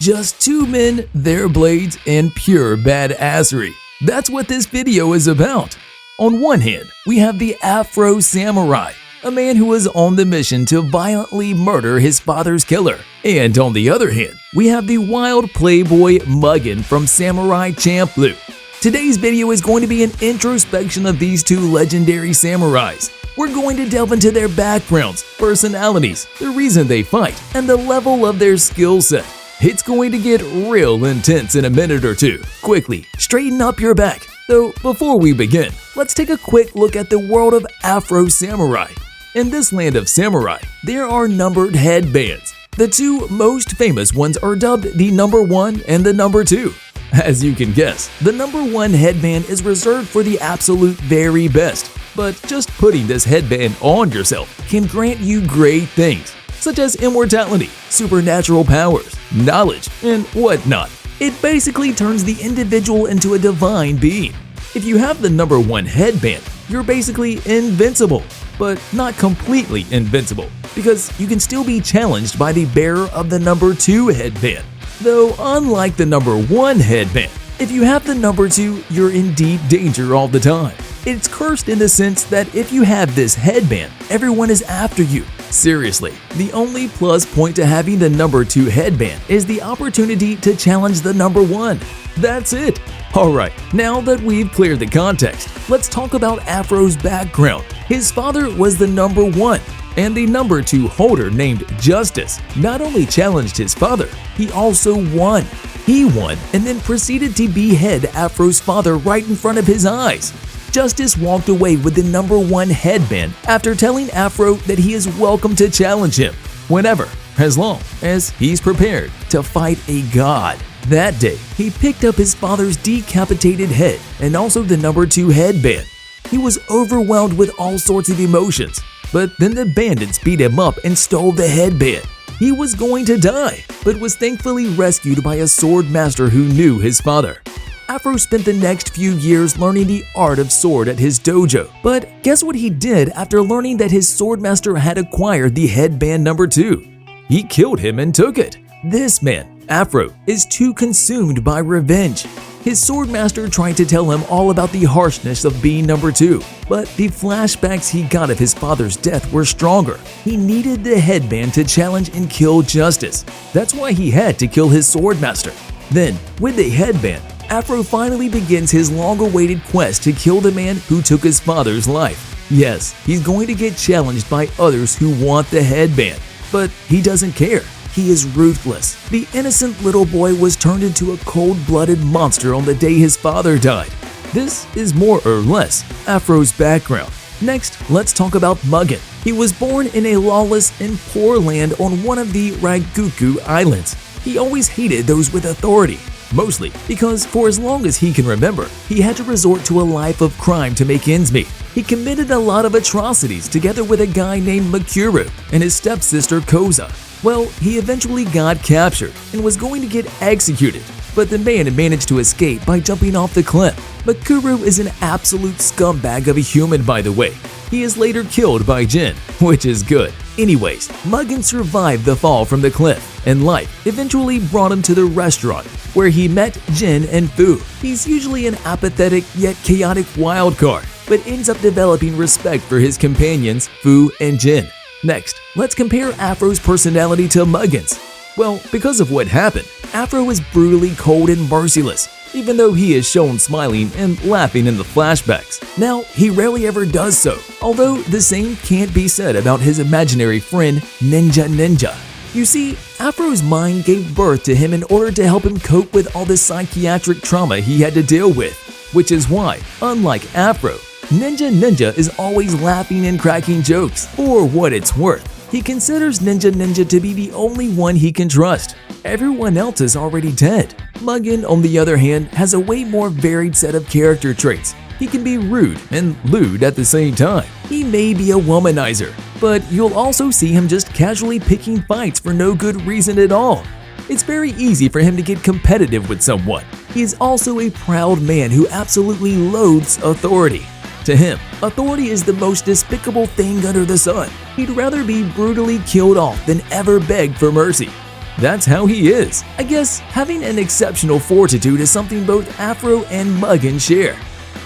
Just two men, their blades, and pure badassery. That's what this video is about. On one hand, we have the Afro Samurai, a man who was on the mission to violently murder his father's killer. And on the other hand, we have the wild playboy Mugen from Samurai Champloo. Today's video is going to be an introspection of these two legendary samurais. We're going to delve into their backgrounds, personalities, the reason they fight, and the level of their skill set. It's going to get real intense in a minute or two. Quickly, straighten up your back. Though before we begin, let's take a quick look at the world of Afro Samurai. In this land of samurai, there are numbered headbands. The two most famous ones are dubbed the number 1 and the number 2. As you can guess, the number 1 headband is reserved for the absolute very best. But just putting this headband on yourself can grant you great things, such as immortality, supernatural powers, knowledge, and whatnot. It basically turns the individual into a divine being. If you have the number 1 headband, you're basically invincible, but not completely invincible, because you can still be challenged by the bearer of the number 2 headband. Though unlike the number 1 headband, if you have the number 2, you're in deep danger all the time. It's cursed in the sense that if you have this headband, everyone is after you. Seriously, the only plus point to having the number 2 headband is the opportunity to challenge the number 1. That's it. Alright, now that we've cleared the context, let's talk about Afro's background. His father was the number 1, and the number 2 holder named Justice not only challenged his father, he also won. He won and then proceeded to behead Afro's father right in front of his eyes. Justice walked away with the number 1 headband after telling Afro that he is welcome to challenge him whenever, as long as he's prepared to fight a god. That day, he picked up his father's decapitated head and also the number 2 headband. He was overwhelmed with all sorts of emotions, but then the bandits beat him up and stole the headband. He was going to die, but was thankfully rescued by a sword master who knew his father. Afro spent the next few years learning the art of sword at his dojo, but guess what he did after learning that his swordmaster had acquired the headband number 2? He killed him and took it. This man, Afro, is too consumed by revenge. His swordmaster tried to tell him all about the harshness of being number 2, but the flashbacks he got of his father's death were stronger. He needed the headband to challenge and kill Justice. That's why he had to kill his swordmaster. Then, with the headband, Afro finally begins his long-awaited quest to kill the man who took his father's life. Yes, he's going to get challenged by others who want the headband, but he doesn't care. He is ruthless. The innocent little boy was turned into a cold-blooded monster on the day his father died. This is more or less Afro's background. Next, let's talk about Mugen. He was born in a lawless and poor land on one of the 𝐦𝐤𝐤𝐿 Islands. He always hated those with authority, mostly because for as long as he can remember, he had to resort to a life of crime to make ends meet. He committed a lot of atrocities together with a guy named Mikuru and his stepsister Koza. Well, he eventually got captured and was going to get executed, but the man managed to escape by jumping off the cliff. Mikuru is an absolute scumbag of a human, by the way. He is later killed by Jin, which is good. Anyways, Mugen survived the fall from the cliff, and life eventually brought him to the restaurant, where he met Jin and Fu. He's usually an apathetic yet chaotic wildcard, but ends up developing respect for his companions, Fu and Jin. Next, let's compare Afro's personality to Mugen's. Well, because of what happened, Afro is brutally cold and merciless, even though he is shown smiling and laughing in the flashbacks. Now, he rarely ever does so, although the same can't be said about his imaginary friend, Ninja. You see, Afro's mind gave birth to him in order to help him cope with all the psychiatric trauma he had to deal with, which is why, unlike Afro, Ninja is always laughing and cracking jokes. For what it's worth, he considers Ninja to be the only one he can trust. Everyone else is already dead. Mugen, on the other hand, has a way more varied set of character traits. He can be rude and lewd at the same time. He may be a womanizer, but you'll also see him just casually picking fights for no good reason at all. It's very easy for him to get competitive with someone. He is also a proud man who absolutely loathes authority. To him, authority is the most despicable thing under the sun. He'd rather be brutally killed off than ever beg for mercy. That's how he is. I guess having an exceptional fortitude is something both Afro and Mugen share.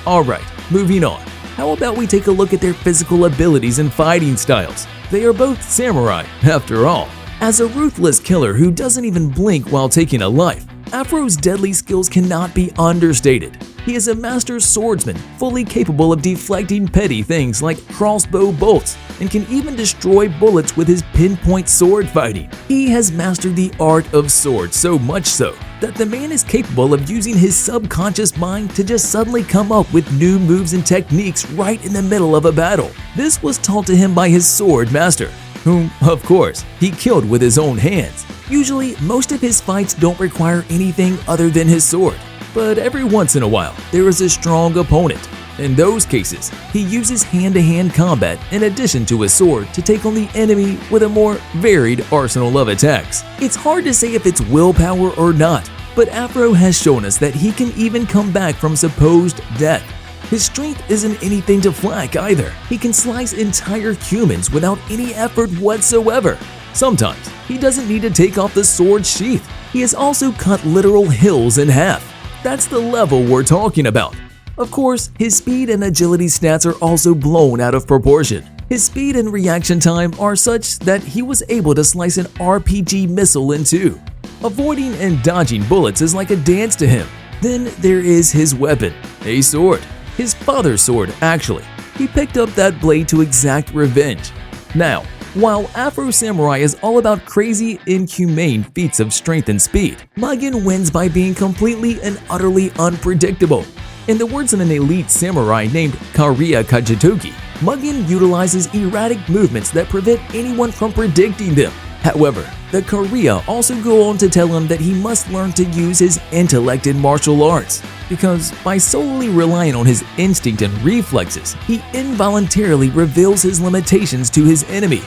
Alright, moving on. How about we take a look at their physical abilities and fighting styles? They are both samurai, after all. As a ruthless killer who doesn't even blink while taking a life, Afro's deadly skills cannot be understated. He is a master swordsman, fully capable of deflecting petty things like crossbow bolts, and can even destroy bullets with his pinpoint sword fighting. He has mastered the art of swords so much so that the man is capable of using his subconscious mind to just suddenly come up with new moves and techniques right in the middle of a battle. This was taught to him by his sword master, whom, of course, he killed with his own hands. Usually, most of his fights don't require anything other than his sword, but every once in a while, there is a strong opponent. In those cases, he uses hand-to-hand combat in addition to his sword to take on the enemy with a more varied arsenal of attacks. It's hard to say if it's willpower or not, but Afro has shown us that he can even come back from supposed death. His strength isn't anything to flack either. He can slice entire humans without any effort whatsoever. Sometimes, he doesn't need to take off the sword sheath. He has also cut literal hills in half. That's the level we're talking about. Of course, his speed and agility stats are also blown out of proportion. His speed and reaction time are such that he was able to slice an RPG missile in two. Avoiding and dodging bullets is like a dance to him. Then there is his weapon, a sword. His father's sword, actually. He picked up that blade to exact revenge. Now, while Afro Samurai is all about crazy, inhumane feats of strength and speed, Mugen wins by being completely and utterly unpredictable. In the words of an elite samurai named 𝐥𝐤𝐤𝐿, Mugen utilizes erratic movements that prevent anyone from predicting them. However, the 𝐥𝐤𝐤 also go on to tell him that he must learn to use his intellect in martial arts, because by solely relying on his instinct and reflexes, he involuntarily reveals his limitations to his enemy.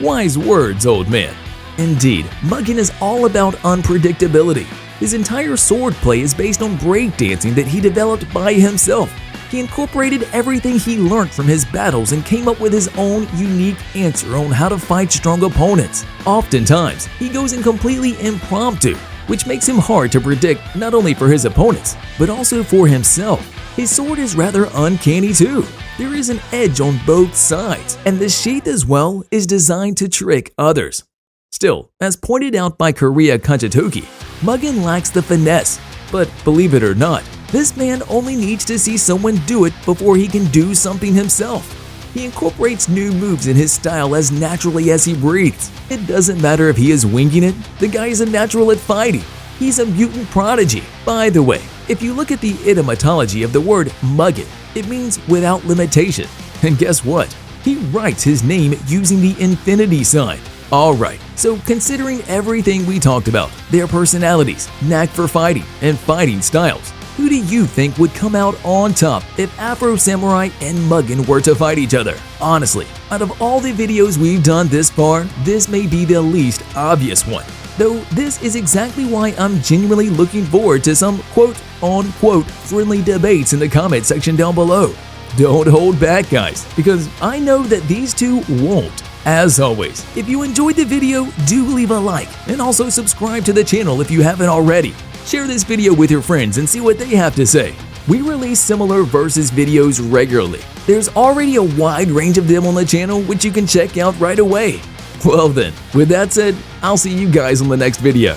Wise words, old man. Indeed, Mugen is all about unpredictability. His entire swordplay is based on breakdancing that he developed by himself. He incorporated everything he learned from his battles and came up with his own unique answer on how to fight strong opponents. Oftentimes, he goes in completely impromptu, which makes him hard to predict not only for his opponents, but also for himself. His sword is rather uncanny too. There is an edge on both sides, and the sheath as well is designed to trick others. Still, as pointed out by 𝐥𝐤𝐤𝐿, Mugen lacks the finesse, but believe it or not, this man only needs to see someone do it before he can do something himself. He incorporates new moves in his style as naturally as he breathes. It doesn't matter if he is winging it, the guy is a natural at fighting. He's a mutant prodigy. By the way, if you look at the etymology of the word Mugen, it means without limitation. And guess what? He writes his name using the infinity sign. Alright, so considering everything we talked about, their personalities, knack for fighting, and fighting styles, who do you think would come out on top if Afro Samurai and Mugen were to fight each other? Honestly, out of all the videos we've done this far, this may be the least obvious one. Though this is exactly why I'm genuinely looking forward to some quote-unquote friendly debates in the comment section down below. Don't hold back, guys, because I know that these two won't. As always, if you enjoyed the video, do leave a like and also subscribe to the channel if you haven't already. Share this video with your friends and see what they have to say. We release similar versus videos regularly. There's already a wide range of them on the channel which you can check out right away. Well then, with that said, I'll see you guys on the next video.